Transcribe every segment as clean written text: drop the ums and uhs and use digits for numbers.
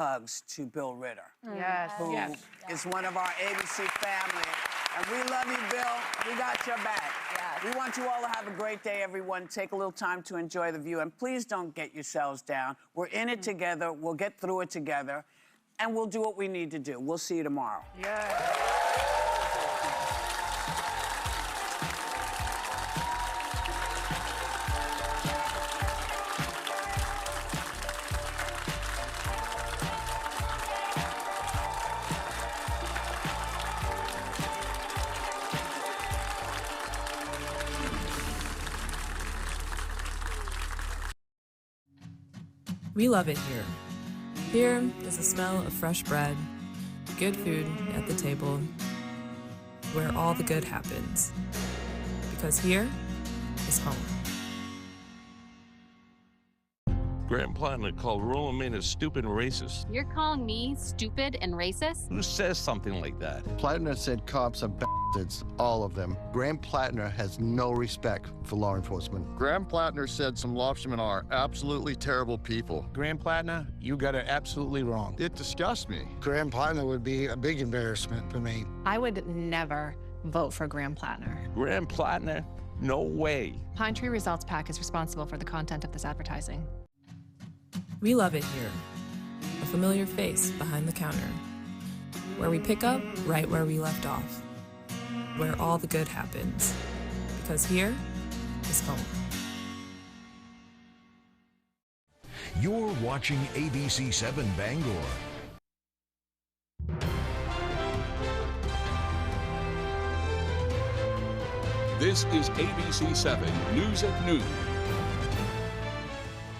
hugs to Bill Ritter, Yes. who is one of our ABC family. And we love you, Bill. We got your back. Yes. We want you all to have a great day, everyone. Take a little time to enjoy the view. And please don't get yourselves down. We're in it together. We'll get through it together. And we'll do what we need to do. We'll see you tomorrow. Yes. We love it here. Here is the smell of fresh bread, good food at the table, where all the good happens. Because here is home. Graham Platinum called Roland Maynard stupid and racist. You're calling me stupid and racist? Who says something like that? Plattner said cops are bastards, all of them. Graham Plattner has no respect for law enforcement. Graham Plattner said some lobstermen are absolutely terrible people. Graham Plattner, you got it absolutely wrong. It disgusts me. Graham Plattner would be a big embarrassment for me. I would never vote for Graham Plattner. Graham Plattner? No way. Pine Tree Results PAC is responsible for the content of this advertising. We love it here. A familiar face behind the counter. Where we pick up right where we left off. Where all the good happens. Because here is home. You're watching ABC 7 Bangor. This is ABC 7 News at Noon.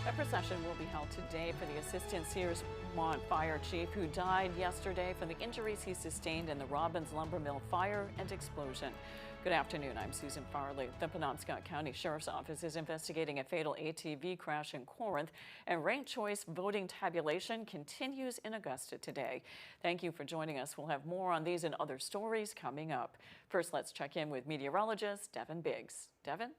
A procession will be held today for the Assistant Sears-Mont Fire Chief who died yesterday from the injuries he sustained in the Robbins Lumber Mill fire and explosion. Good afternoon, I'm Susan Farley. The Penobscot County Sheriff's Office is investigating a fatal ATV crash in Corinth, and ranked choice voting tabulation continues in Augusta today. Thank you for joining us. We'll have more on these and other stories coming up. First, let's check in with meteorologist Devin Biggs. Devin?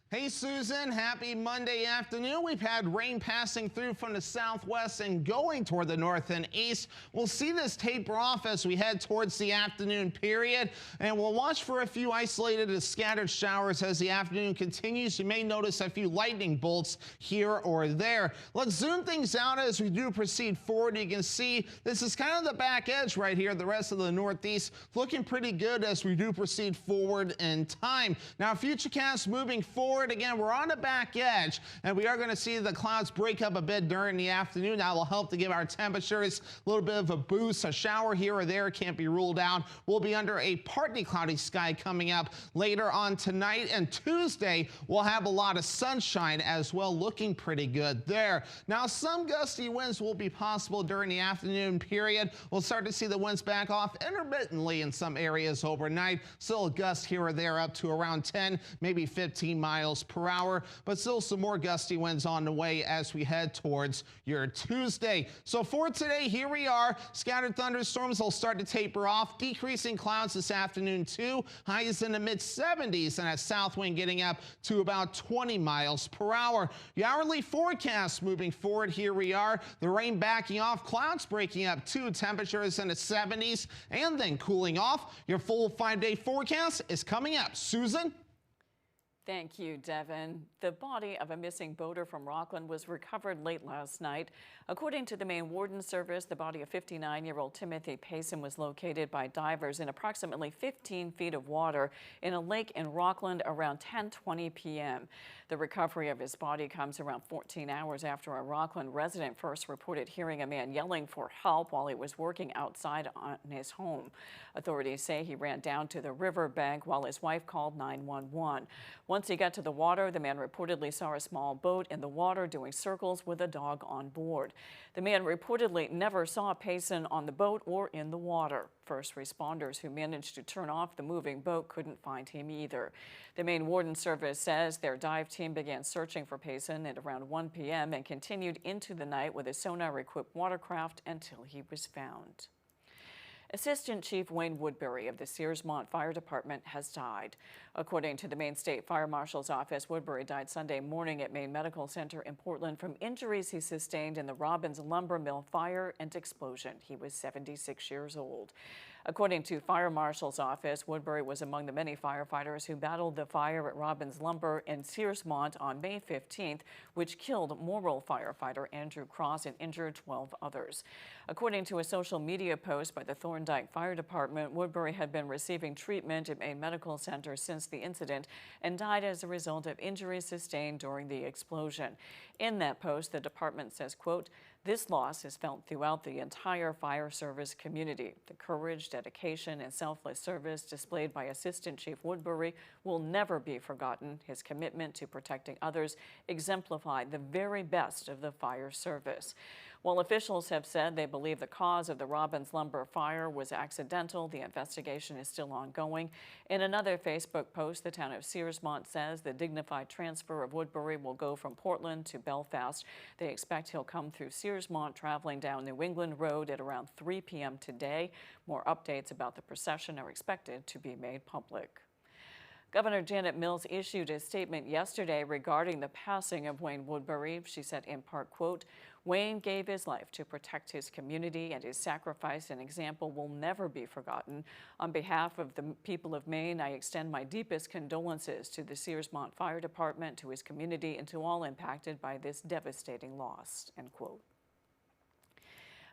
Hey Susan, happy Monday afternoon. We've had rain passing through from the southwest and going toward the north and east. We'll see this taper off as we head towards the afternoon period, and we'll watch for a few isolated and scattered showers as the afternoon continues. You may notice a few lightning bolts here or there. Let's zoom things out as we do proceed forward. You can see this is kind of the back edge right here. The rest of the northeast looking pretty good as we do proceed forward in time. Now, Futurecast moving forward. Again, we're on the back edge, and we are going to see the clouds break up a bit during the afternoon. That will help to give our temperatures a little bit of a boost. A shower here or there can't be ruled out. We'll be under a partly cloudy sky coming up later on tonight, and Tuesday we'll have a lot of sunshine as well, looking pretty good there. Now, some gusty winds will be possible during the afternoon period. We'll start to see the winds back off intermittently in some areas overnight. Still a gust here or there up to around 10, maybe 15 miles per hour, but still some more gusty winds on the way as we head towards your Tuesday. So for today, here we are. Scattered thunderstorms will start to taper off. Decreasing clouds this afternoon too. Highs in the mid 70s, and a south wind getting up to about 20 miles per hour. The hourly forecast moving forward, here we are. The rain backing off, clouds breaking up too. Temperatures in the 70s and then cooling off. Your full 5-day forecast is coming up. Susan? Thank you, Devin. The body of a missing boater from Rockland was recovered late last night. According to the Maine Warden Service, the body of 59-year-old Timothy Payson was located by divers in approximately 15 feet of water in a lake in Rockland around 10:20 p.m. The recovery of his body comes around 14 hours after a Rockland resident first reported hearing a man yelling for help while he was working outside on his home. Authorities say he ran down to the riverbank while his wife called 911. Once he got to the water, the man reportedly saw a small boat in the water doing circles with a dog on board. The man reportedly never saw Payson on the boat or in the water. First responders who managed to turn off the moving boat couldn't find him either. The Maine Warden Service says their dive team began searching for Payson at around 1 p.m. and continued into the night with a sonar-equipped watercraft until he was found. Assistant Chief Wayne Woodbury of the Searsmont Fire Department has died. According to the Maine State Fire Marshal's office, Woodbury died Sunday morning at Maine Medical Center in Portland from injuries he sustained in the Robbins Lumber Mill fire and explosion. He was 76 years old. According to Fire Marshal's office, Woodbury was among the many firefighters who battled the fire at Robbins Lumber in Searsmont on May 15th, which killed Morrill firefighter Andrew Cross and injured 12 others. According to a social media post by the Thorndike Fire Department, Woodbury had been receiving treatment at Maine Medical Center since the incident and died as a result of injuries sustained during the explosion. In that post, the department says, quote, "This loss is felt throughout the entire fire service community. The courage, dedication, and selfless service displayed by Assistant Chief Woodbury will never be forgotten. His commitment to protecting others exemplified the very best of the fire service." While officials have said they believe the cause of the Robbins Lumber fire was accidental, the investigation is still ongoing. In another Facebook post, the town of Searsmont says the dignified transfer of Woodbury will go from Portland to Belfast. They expect he'll come through Searsmont, traveling down New England Road at around 3 p.m. today. More updates about the procession are expected to be made public. Governor Janet Mills issued a statement yesterday regarding the passing of Wayne Woodbury. She said in part, quote, "Wayne gave his life to protect his community, and his sacrifice and example will never be forgotten. On behalf of the people of Maine, I extend my deepest condolences to the Searsmont Fire Department, to his community, and to all impacted by this devastating loss," end quote.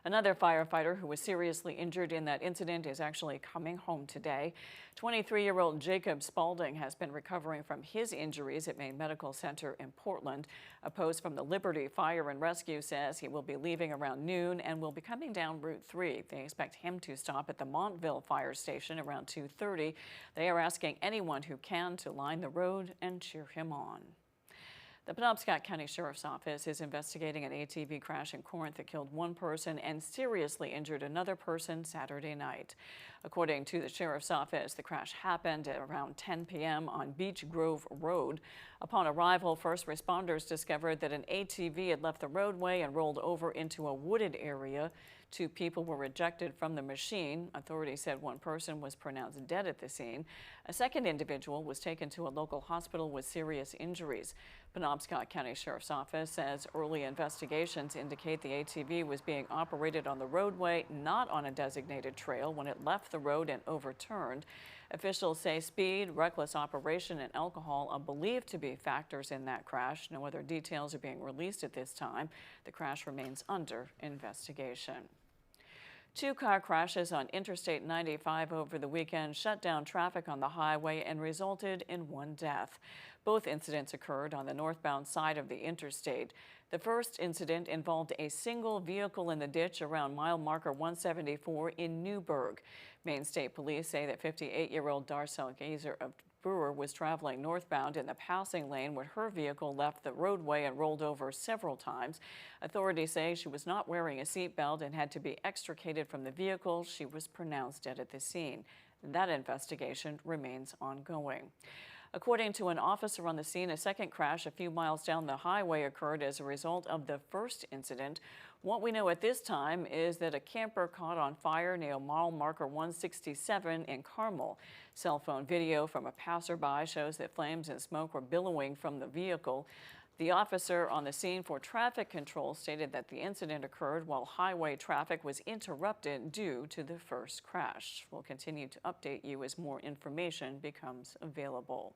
Another firefighter who was seriously injured in that incident is actually coming home today. 23-year-old Jacob Spaulding has been recovering from his injuries at Maine Medical Center in Portland. A post from the Liberty Fire and Rescue says he will be leaving around noon and will be coming down Route 3. They expect him to stop at the Montville Fire Station around 2:30. They are asking anyone who can to line the road and cheer him on. The Penobscot County Sheriff's Office is investigating an ATV crash in Corinth that killed one person and seriously injured another person Saturday night. According to the Sheriff's Office, the crash happened at around 10 p.m. on Beach Grove Road. Upon arrival, first responders discovered that an ATV had left the roadway and rolled over into a wooded area. 2 people were ejected from the machine. Authorities said one person was pronounced dead at the scene. A second individual was taken to a local hospital with serious injuries. Penobscot County Sheriff's Office says early investigations indicate the ATV was being operated on the roadway, not on a designated trail, when it left the road and overturned. Officials say speed, reckless operation, and alcohol are believed to be factors in that crash. No other details are being released at this time. The crash remains under investigation. 2 car crashes on Interstate 95 over the weekend shut down traffic on the highway and resulted in 1 death. Both incidents occurred on the northbound side of the interstate. The first incident involved a single vehicle in the ditch around mile marker 174 in Newburgh. Maine State Police say that 58-year-old Darcel Gazer of Brewer was traveling northbound in the passing lane when her vehicle left the roadway and rolled over several times. Authorities say she was not wearing a seatbelt and had to be extricated from the vehicle. She was pronounced dead at the scene. That investigation remains ongoing. According to an officer on the scene, a second crash a few miles down the highway occurred as a result of the first incident. What we know at this time is that a camper caught on fire near mile marker 167 in Carmel. Cell phone video from a passerby shows that flames and smoke were billowing from the vehicle. The officer on the scene for traffic control stated that the incident occurred while highway traffic was interrupted due to the first crash. We'll continue to update you as more information becomes available.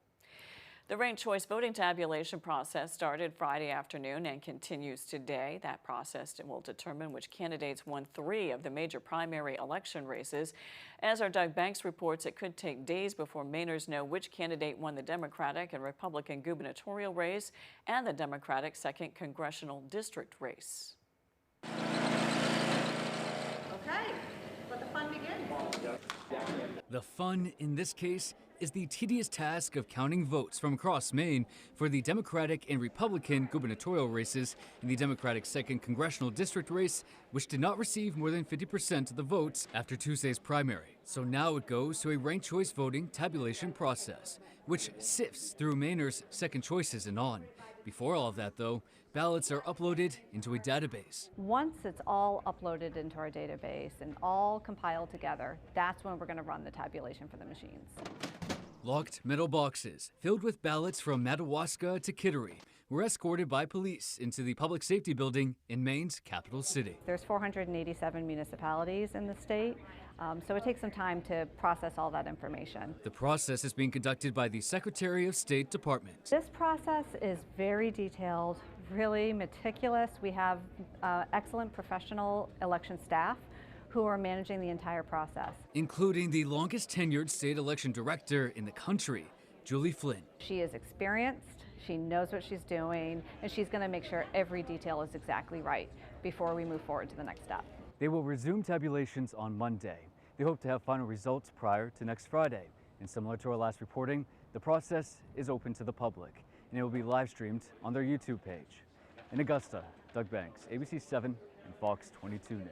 The ranked choice voting tabulation process started Friday afternoon and continues today. That process will determine which candidates won 3 of the major primary election races. As our Doug Banks reports, it could take days before Mainers know which candidate won the Democratic and Republican gubernatorial race and the Democratic 2nd Congressional District race. Okay, let the fun begin. The fun in this case is the tedious task of counting votes from across Maine for the Democratic and Republican gubernatorial races in the Democratic 2nd Congressional District race, which did not receive more than 50% of the votes after Tuesday's primary. So now it goes to a ranked choice voting tabulation process, which sifts through Mainers' second choices and on. Before all of that, though, ballots are uploaded into a database. Once it's all uploaded into our database and all compiled together, that's when we're going to run the tabulation for the machines. Locked metal boxes filled with ballots from Madawaska to Kittery were escorted by police into the public safety building in Maine's capital city. There's 487 municipalities in the state, so it takes some time to process all that information. The process is being conducted by the Secretary of State Department. This process is very detailed, really meticulous. We have excellent professional election staff who are managing the entire process. Including the longest tenured state election director in the country, Julie Flynn. She is experienced, she knows what she's doing, and she's going to make sure every detail is exactly right before we move forward to the next step. They will resume tabulations on Monday. They hope to have final results prior to next Friday. And similar to our last reporting, the process is open to the public, and it will be live streamed on their YouTube page. In Augusta, Doug Banks, ABC 7 and Fox 22 News.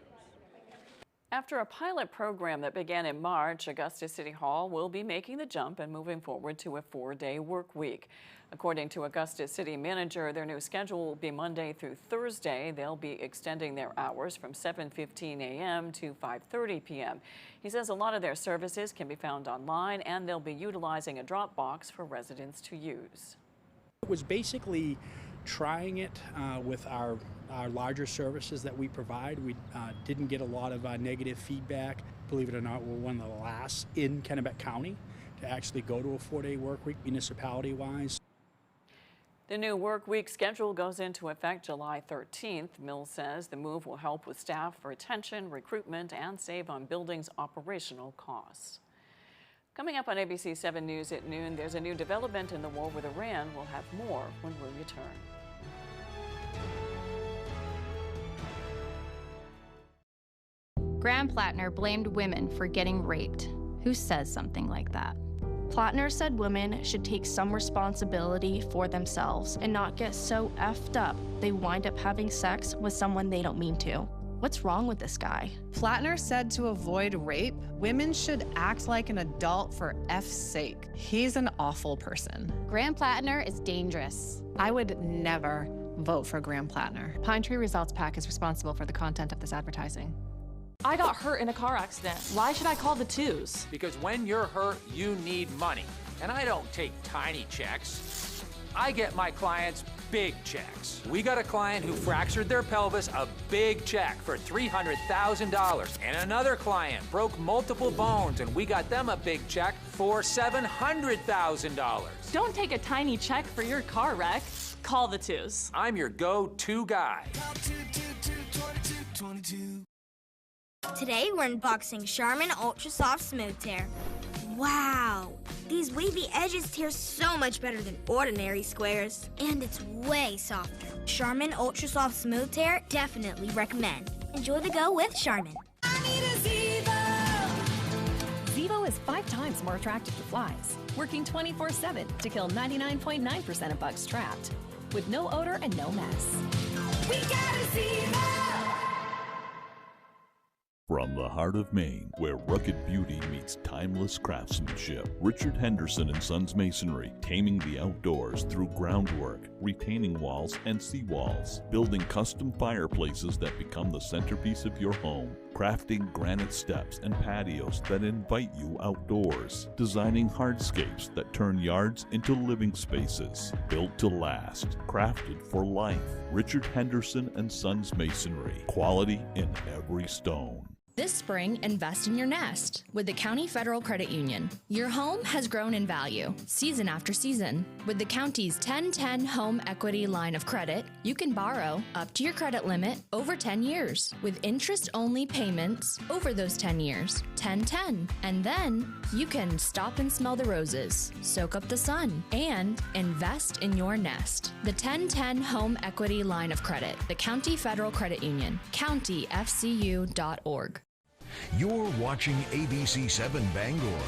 After a pilot program that began in March, Augusta City Hall will be making the jump and moving forward to a 4-day work week. According to Augusta City Manager, their new schedule will be Monday through Thursday. They'll be extending their hours from 7:15 a.m. to 5:30 p.m. He says a lot of their services can be found online, and they'll be utilizing a drop box for residents to use. It was basically trying it with our larger services that we provide. We didn't get a lot of negative feedback. Believe it or not, we're one of the last in Kennebec County to actually go to a 4-day work week municipality-wise. The new work week schedule goes into effect July 13th. Mills says the move will help with staff retention, recruitment, and save on buildings' operational costs. Coming up on ABC 7 News at noon, there's a new development in the war with Iran. We'll have more when we return. Graham Plattner blamed women for getting raped. Who says something like that? Plattner said women should take some responsibility for themselves and not get so effed up they wind up having sex with someone they don't mean to. What's wrong with this guy? Plattner said to avoid rape, women should act like an adult for F's sake. He's an awful person. Graham Plattner is dangerous. I would never vote for Graham Plattner. Pine Tree Results PAC is responsible for the content of this advertising. I got hurt in a car accident. Why should I call the twos? Because when you're hurt, you need money. And I don't take tiny checks. I get my clients big checks. We got a client who fractured their pelvis, a big check for $300,000. And another client broke multiple bones, and we got them a big check for $700,000. Don't take a tiny check for your car wreck. Call the twos. I'm your go-to guy. Today we're unboxing Charmin Ultra Soft Smooth Tear. Wow! These wavy edges tear so much better than ordinary squares. And it's way softer. Charmin Ultra Soft Smooth Tear, definitely recommend. Enjoy the go with Charmin. I need a Zevo! Zevo is 5 times more attractive to flies, working 24/7 to kill 99.9% of bugs trapped, with no odor and no mess. We got a Zevo! From the heart of Maine, where rugged beauty meets timeless craftsmanship, Richard Henderson & Sons Masonry, taming the outdoors through groundwork, retaining walls and seawalls, building custom fireplaces that become the centerpiece of your home, crafting granite steps and patios that invite you outdoors, designing hardscapes that turn yards into living spaces, built to last, crafted for life. Richard Henderson & Sons Masonry, quality in every stone. This spring, invest in your nest with the County Federal Credit Union. Your home has grown in value, season after season. With the county's 1010 Home Equity Line of Credit, you can borrow up to your credit limit over 10 years, with interest-only payments over those 10 years, 10-10. And then you can stop and smell the roses, soak up the sun, and invest in your nest. The 1010 Home Equity Line of Credit, the County Federal Credit Union, countyfcu.org. You're watching ABC 7 Bangor.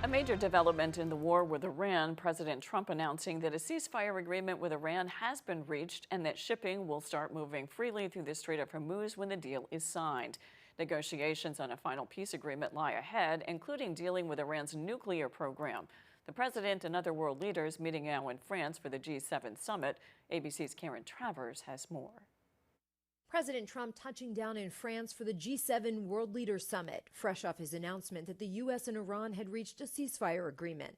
A major development in the war with Iran, President Trump announcing that a ceasefire agreement with Iran has been reached and that shipping will start moving freely through the Strait of Hormuz when the deal is signed. Negotiations on a final peace agreement lie ahead, including dealing with Iran's nuclear program. The president and other world leaders meeting now in France for the G7 summit. ABC's Karen Travers has more. President Trump touching down in France for the G7 World Leaders Summit, fresh off his announcement that the U.S. and Iran had reached a ceasefire agreement.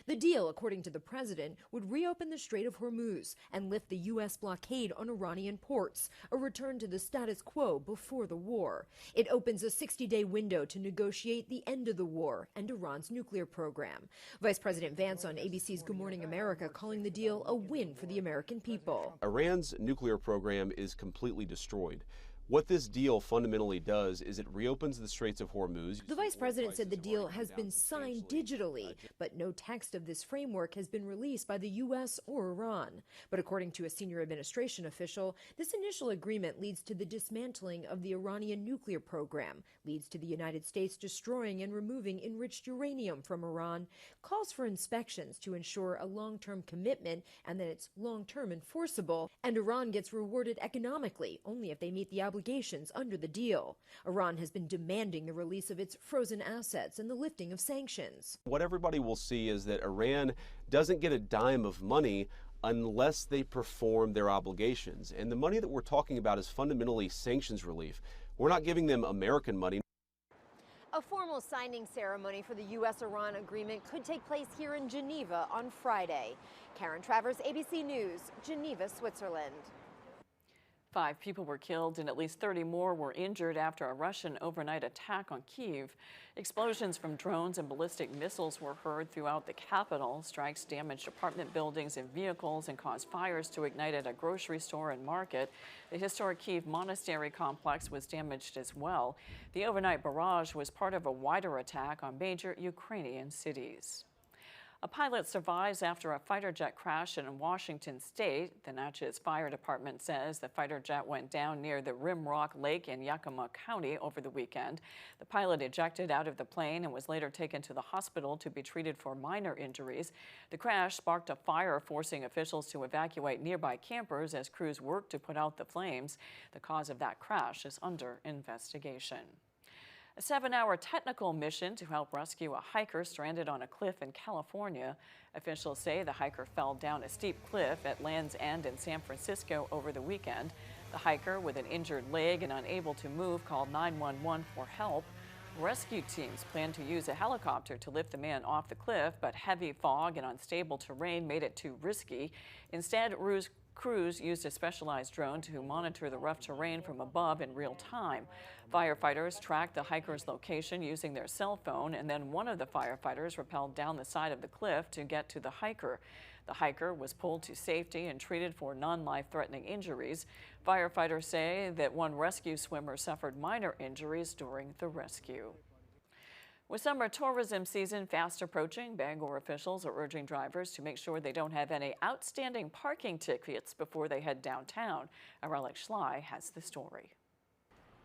The deal, according to the president, would reopen the Strait of Hormuz and lift the U.S. blockade on Iranian ports, a return to the status quo before the war. It opens a 60-day window to negotiate the end of the war and Iran's nuclear program. Vice President Vance on ABC's Good Morning America calling the deal a win for the American people. Iran's nuclear program is completely destroyed. What this deal fundamentally does is it reopens the Straits of Hormuz. The vice president said the deal has been signed digitally, but no text of this framework has been released by the U.S. or Iran. But according to a senior administration official, this initial agreement leads to the dismantling of the Iranian nuclear program, leads to the United States destroying and removing enriched uranium from Iran, calls for inspections to ensure a long-term commitment and that it's long-term enforceable, and Iran gets rewarded economically only if they meet the obligations under the deal. Iran has been demanding the release of its frozen assets and the lifting of sanctions. What everybody will see is that Iran doesn't get a dime of money unless they perform their obligations. And the money that we're talking about is fundamentally sanctions relief. We're not giving them American money. A formal signing ceremony for the U.S.-Iran agreement could take place here in Geneva on Friday. Karen Travers, ABC News, Geneva, Switzerland. 5 people were killed and at least 30 more were injured after a Russian overnight attack on Kyiv. Explosions from drones and ballistic missiles were heard throughout the capital. Strikes damaged apartment buildings and vehicles and caused fires to ignite at a grocery store and market. The historic Kyiv monastery complex was damaged as well. The overnight barrage was part of a wider attack on major Ukrainian cities. A pilot survives after a fighter jet crash in Washington state. The Natchez Fire Department says the fighter jet went down near the Rimrock Lake in Yakima County over the weekend. The pilot ejected out of the plane and was later taken to the hospital to be treated for minor injuries. The crash sparked a fire, forcing officials to evacuate nearby campers as crews worked to put out the flames. The cause of that crash is under investigation. A 7-hour technical mission to help rescue a hiker stranded on a cliff in California. Officials say the hiker fell down a steep cliff at Land's End in San Francisco over the weekend. The hiker, with an injured leg and unable to move, called 911 for help. Rescue teams plan to use a helicopter to lift the man off the cliff, but heavy fog and unstable terrain made it too risky. Instead, crews used a specialized drone to monitor the rough terrain from above in real time. Firefighters tracked the hiker's location using their cell phone, and then one of the firefighters rappelled down the side of the cliff to get to the hiker. The hiker was pulled to safety and treated for non-life-threatening injuries. Firefighters say that one rescue swimmer suffered minor injuries during the rescue. With summer tourism season fast approaching, Bangor officials are urging drivers to make sure they don't have any outstanding parking tickets before they head downtown. Our Alex Schley has the story.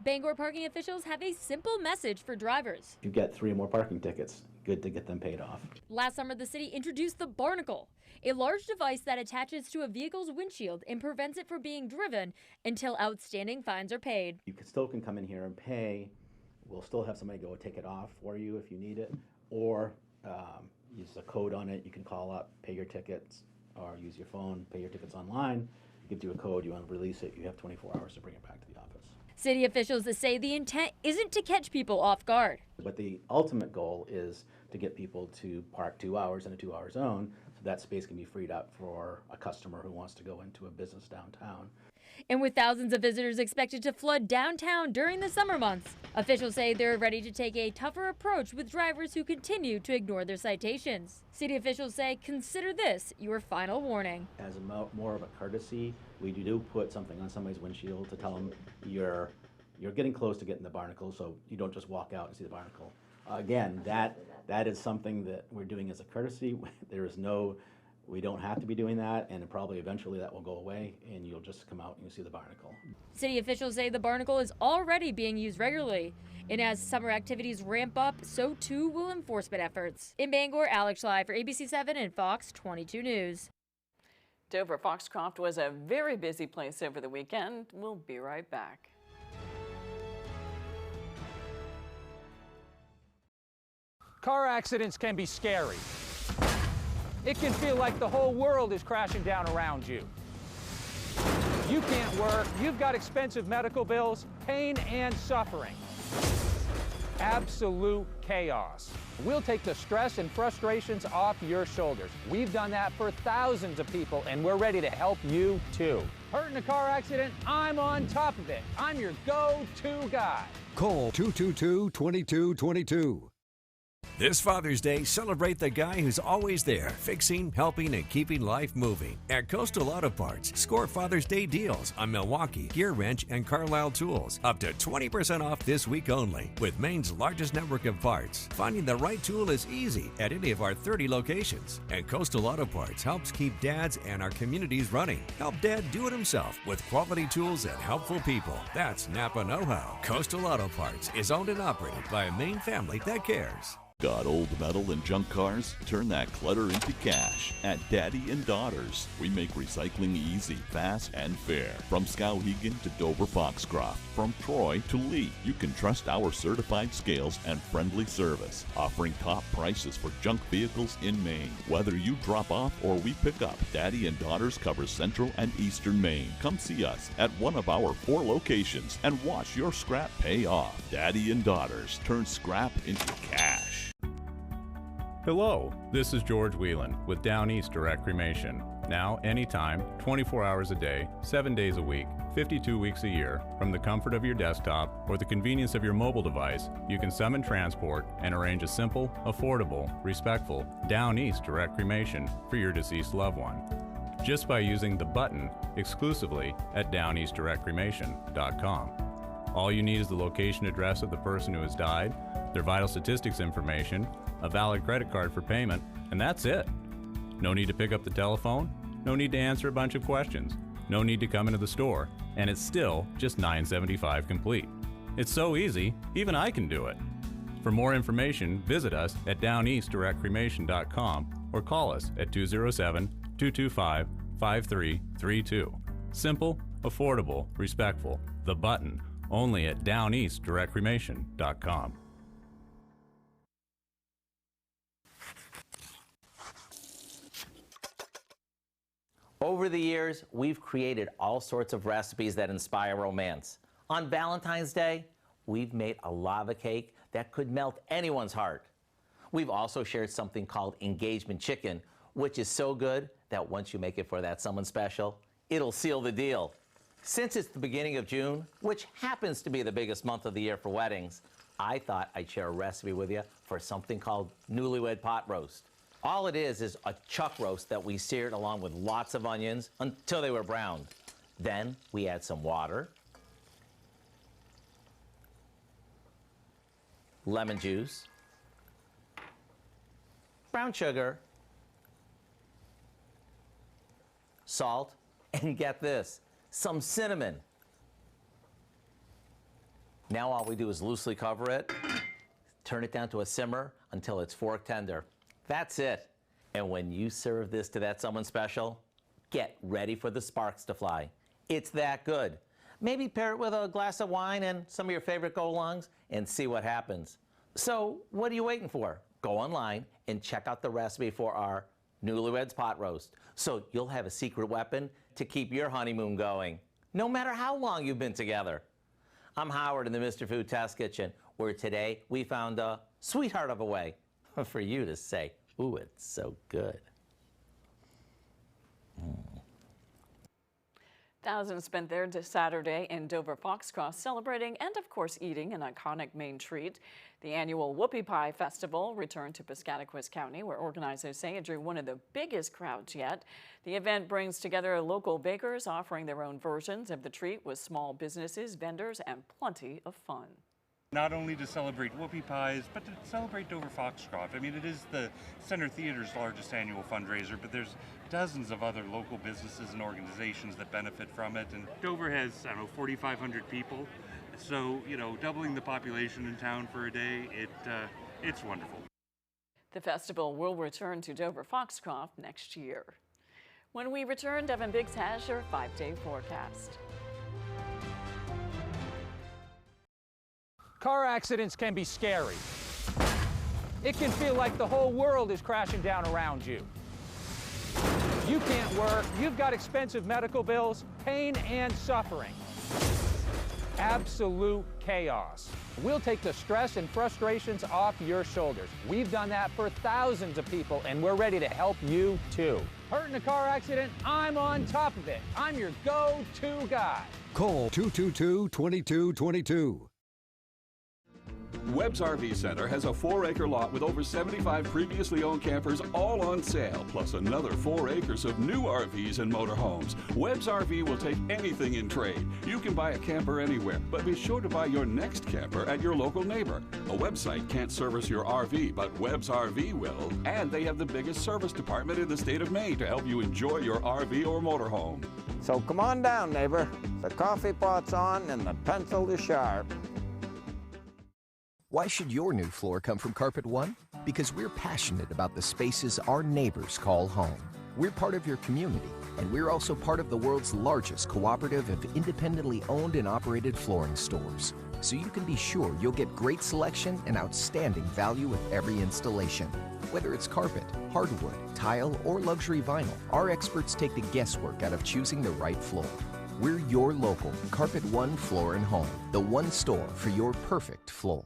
Bangor parking officials have a simple message for drivers. If you get 3 or more parking tickets, good to get them paid off. Last summer, the city introduced the Barnacle, a large device that attaches to a vehicle's windshield and prevents it from being driven until outstanding fines are paid. You still can come in here and pay. We'll still have somebody go take it off for you if you need it, or use a code on it. You can call up, pay your tickets, or use your phone, pay your tickets online. It gives you a code, you want to release it, you have 24 hours to bring it back to the office. City officials say the intent isn't to catch people off guard. But the ultimate goal is to get people to park 2 hours in a 2-hour zone, so that space can be freed up for a customer who wants to go into a business downtown. And with thousands of visitors expected to flood downtown during the summer months, officials say they're ready to take a tougher approach with drivers who continue to ignore their citations. City officials say, consider this your final warning. As more of a courtesy, we do put something on somebody's windshield to tell them you're getting close to getting the barnacle, so you don't just walk out and see the barnacle. Again, that is something that we're doing as a courtesy. We don't have to be doing that, and probably eventually that will go away, and you'll just come out and you'll see the barnacle. City officials say the barnacle is already being used regularly, and as summer activities ramp up, so too will enforcement efforts. In Bangor, Alex Schley for ABC7 and Fox 22 News. Dover Foxcroft was a very busy place over the weekend. We'll be right back. Car accidents can be scary. It can feel like the whole world is crashing down around you. You can't work, you've got expensive medical bills, pain and suffering. Absolute chaos. We'll take the stress and frustrations off your shoulders. We've done that for thousands of people, and we're ready to help you too. Hurt in a car accident? I'm on top of it. I'm your go-to guy. Call 222-2222. This Father's Day, celebrate the guy who's always there, fixing, helping, and keeping life moving. At Coastal Auto Parts, score Father's Day deals on Milwaukee, Gear Wrench, and Carlisle tools. Up to 20% off this week only. With Maine's largest network of parts, finding the right tool is easy at any of our 30 locations. And Coastal Auto Parts helps keep dads and our communities running. Help Dad do it himself with quality tools and helpful people. That's Napa know-how. Coastal Auto Parts is owned and operated by a Maine family that cares. Got old metal and junk cars? Turn that clutter into cash at Daddy and Daughters. We make recycling easy, fast, and fair. From Skowhegan to Dover Foxcroft, from Troy to Lee, you can trust our certified scales and friendly service, offering top prices for junk vehicles in Maine. Whether you drop off or we pick up, Daddy and Daughters covers Central and Eastern Maine. Come see us at one of our 4 locations and watch your scrap pay off. Daddy and Daughters turn scrap into cash. Hello, this is George Whelan with Down East Direct Cremation. Now, anytime, 24 hours a day, 7 days a week, 52 weeks a year, from the comfort of your desktop or the convenience of your mobile device, you can summon transport and arrange a simple, affordable, respectful Down East Direct Cremation for your deceased loved one. Just by using the button exclusively at downeastdirectcremation.com. All you need is the location address of the person who has died, their vital statistics information, a valid credit card for payment, and that's it. No need to pick up the telephone, no need to answer a bunch of questions, no need to come into the store, and it's still just $9.75 complete. It's so easy, even I can do it. For more information, visit us at downeastdirectcremation.com or call us at 207-225-5332. Simple, affordable, respectful. The button, only at downeastdirectcremation.com. Over the years, we've created all sorts of recipes that inspire romance. On Valentine's Day, we've made a lava cake that could melt anyone's heart. We've also shared something called engagement chicken, which is so good that once you make it for that someone special, it'll seal the deal. Since it's the beginning of June, which happens to be the biggest month of the year for weddings, I thought I'd share a recipe with you for something called newlywed pot roast. All it is a chuck roast that we seared along with lots of onions until they were browned. Then we add some water, lemon juice, brown sugar, salt, and get this, some cinnamon. Now all we do is loosely cover it, turn it down to a simmer until it's fork tender. That's it. And when you serve this to that someone special, get ready for the sparks to fly. It's that good. Maybe pair it with a glass of wine and some of your favorite go-alongs and see what happens. So what are you waiting for? Go online and check out the recipe for our Newlyweds Pot Roast, so you'll have a secret weapon to keep your honeymoon going, no matter how long you've been together. I'm Howard in the Mr. Food Test Kitchen, where today we found a sweetheart of a way for you to say, ooh, it's so good. Thousands spent their Saturday in Dover Foxcroft celebrating and, of course, eating an iconic Maine treat. The annual Whoopie Pie Festival returned to Piscataquis County, where organizers say it drew one of the biggest crowds yet. The event brings together local bakers offering their own versions of the treat with small businesses, vendors, and plenty of fun. Not only to celebrate whoopie pies, but to celebrate Dover Foxcroft. I mean, it is the Center Theater's largest annual fundraiser, but there's dozens of other local businesses and organizations that benefit from it. And Dover has, 4,500 people. So, doubling the population in town for a day, it's wonderful. The festival will return to Dover Foxcroft next year. When we return, Devin Biggs has your 5-day forecast. Car accidents can be scary. it can feel like the whole world is crashing down around you. You can't work, you've got expensive medical bills, pain and suffering. Absolute chaos. We'll take the stress and frustrations off your shoulders. We've done that for thousands of people, and we're ready to help you too. Hurt in a car accident? I'm on top of it. I'm your go-to guy. Call 222-2222. Webb's RV Center has a 4-acre lot with over 75 previously owned campers all on sale, plus another 4 acres of new RVs and motorhomes. Webb's RV will take anything in trade. You can buy a camper anywhere, but be sure to buy your next camper at your local neighbor. A website can't service your RV, but Webb's RV will. And they have the biggest service department in the state of Maine to help you enjoy your RV or motorhome. So come on down, neighbor. The coffee pot's on and the pencil is sharp. Why should your new floor come from Carpet One? Because we're passionate about the spaces our neighbors call home. We're part of your community, and we're also part of the world's largest cooperative of independently owned and operated flooring stores. So you can be sure you'll get great selection and outstanding value with every installation. Whether it's carpet, hardwood, tile, or luxury vinyl, our experts take the guesswork out of choosing the right floor. We're your local Carpet One Floor and Home, the one store for your perfect floor.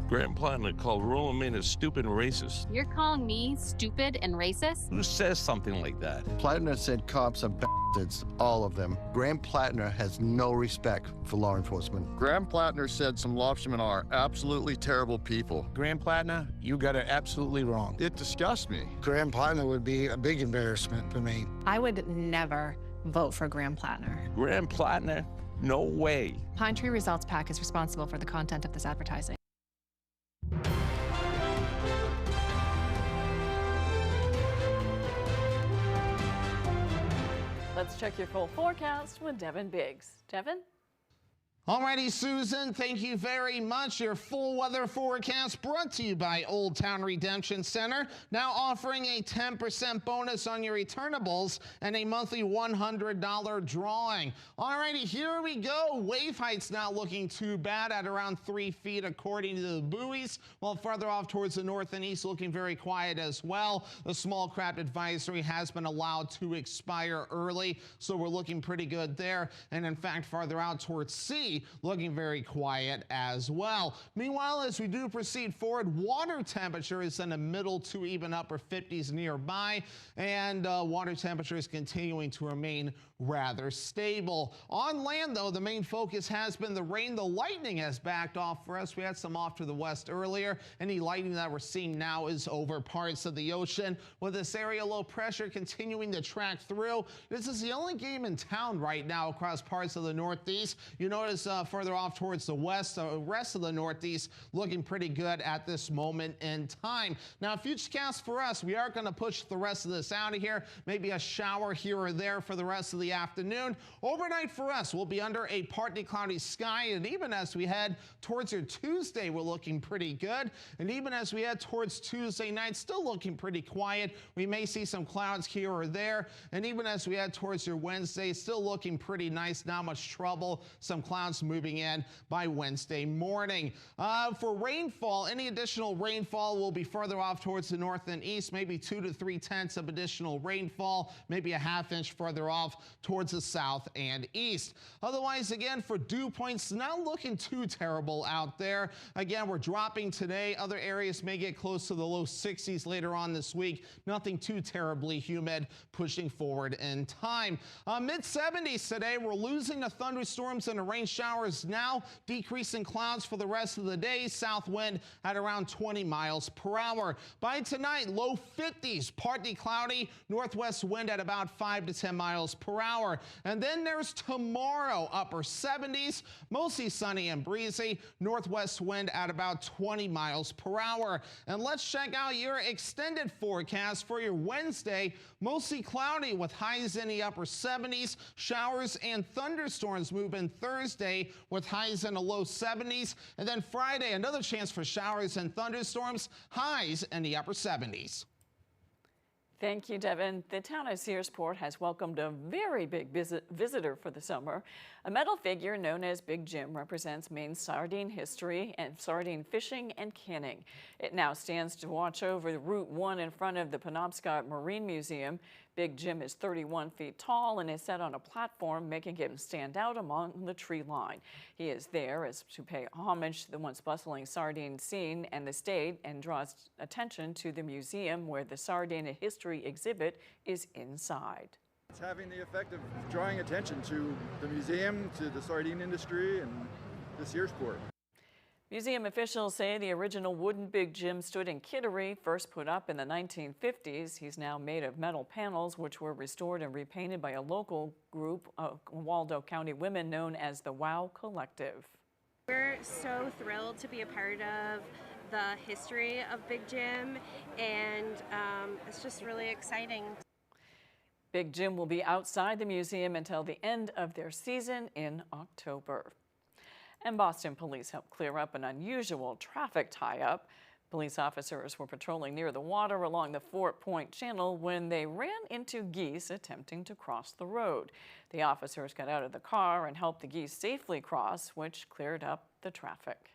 Graham Plattner called rural Maine stupid and racist. You're calling me stupid and racist? Who says something like that? Plattner said cops are bastards, all of them. Graham Plattner has no respect for law enforcement. Graham Plattner said some lobstermen are absolutely terrible people. Graham Plattner, you got it absolutely wrong. It disgusts me. Graham Plattner would be a big embarrassment for me. I would never vote for Graham Plattner. Graham Plattner? No way. Pine Tree Results PAC is responsible for the content of this advertising. Let's check your full forecast with Devin Biggs. Devin? Alrighty, Susan, thank you very much. Your full weather forecast brought to you by Old Town Redemption Center, now offering a 10% bonus on your returnables and a monthly $100 drawing. Alrighty, here we go. Wave height's not looking too bad at around 3 feet according to the buoys, while farther off towards the north and east looking very quiet as well. The small craft advisory has been allowed to expire early, so we're looking pretty good there. And in fact, farther out towards sea, looking very quiet as well. Meanwhile, as we do proceed forward, water temperature is in the middle to even upper 50s nearby, and water temperature is continuing to remain rather stable. On land, though, the main focus has been the rain. The lightning has backed off for us. We had some off to the west earlier. Any lightning that we're seeing now is over parts of the ocean, with this area low pressure continuing to track through. This is the only game in town right now across parts of the northeast. You notice further off towards the west, the rest of the northeast looking pretty good at this moment in time. Now, futurecast for us, we are going to push the rest of this out of here. Maybe a shower here or there for the rest of the afternoon. Overnight for us, we'll be under a partly cloudy sky, and even as we head towards your Tuesday, we're looking pretty good. And even as we head towards Tuesday night, still looking pretty quiet. We may see some clouds here or there. And even as we head towards your Wednesday, still looking pretty nice, not much trouble. Some clouds moving in by Wednesday morning. For rainfall, any additional rainfall will be further off towards the north and east, maybe 2 to 3 tenths of additional rainfall, maybe a ½ inch further off towards the south and east. Otherwise, again, for dew points, not looking too terrible out there. Again, we're dropping today. Other areas may get close to the low 60s later on this week. Nothing too terribly humid pushing forward in time. Mid 70s today. We're losing the thunderstorms and the rain showers now. Decreasing clouds for the rest of the day. South wind at around 20 miles per hour. By tonight, low 50s, partly cloudy. Northwest wind at about 5 to 10 miles per hour. And then there's tomorrow, upper 70s, mostly sunny and breezy. Northwest wind at about 20 miles per hour. And let's check out your extended forecast for your Wednesday. Mostly cloudy with highs in the upper 70s. Showers and thunderstorms move in Thursday with highs in the low 70s. And then Friday, another chance for showers and thunderstorms, highs in the upper 70s. Thank you, Devin. The town of Searsport has welcomed a very big visitor for the summer. A metal figure known as Big Jim represents Maine's sardine history and sardine fishing and canning. It now stands to watch over Route 1 in front of the Penobscot Marine Museum. Big Jim is 31 feet tall and is set on a platform, making him stand out among the tree line. He is there as to pay homage to the once bustling sardine scene and the state, and draws attention to the museum where the sardine history exhibit is inside. It's having the effect of drawing attention to the museum, to the sardine industry, and to Searsport. Museum officials say the original wooden Big Jim stood in Kittery, first put up in the 1950s. He's now made of metal panels, which were restored and repainted by a local group of Waldo County women known as the WOW Collective. We're so thrilled to be a part of the history of Big Jim, and it's just really exciting. Big Jim will be outside the museum until the end of their season in October. And Boston police helped clear up an unusual traffic tie-up. Police officers were patrolling near the water along the Fort Point Channel when they ran into geese attempting to cross the road. The officers got out of the car and helped the geese safely cross, which cleared up the traffic.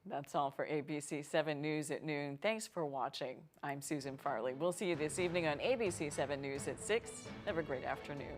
That's all for ABC 7 News at noon. Thanks for watching. I'm Susan Farley. We'll see you this evening on ABC 7 News at 6. Have a great afternoon.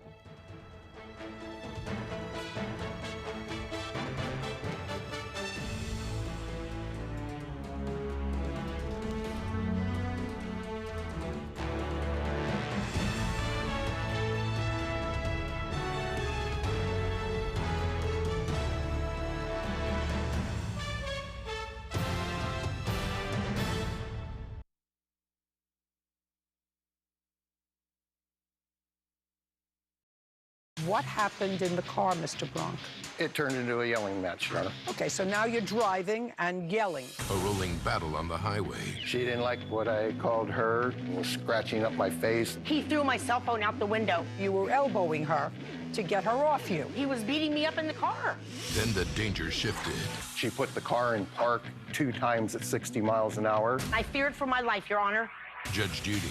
What happened in the car, Mr. Bronk? It turned into a yelling match, Your Honor. Okay, so now you're driving and yelling. A rolling battle on the highway. She didn't like what I called her, and was scratching up my face. He threw my cell phone out the window. You were elbowing her to get her off you. He was beating me up in the car. Then the danger shifted. She put the car in park 2 times at 60 miles an hour. I feared for my life, Your Honor. Judge Judy.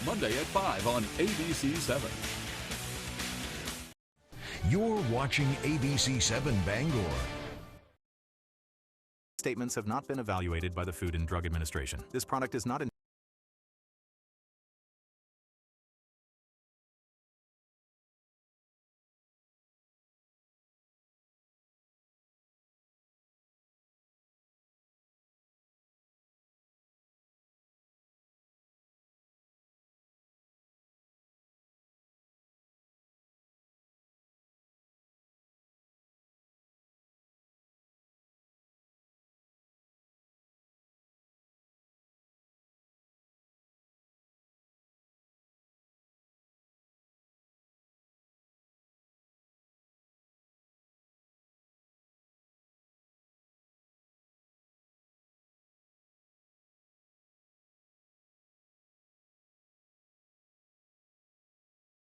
Monday at 5 on ABC 7. You're watching ABC 7 Bangor. Statements have not been evaluated by the Food and Drug Administration. This product is not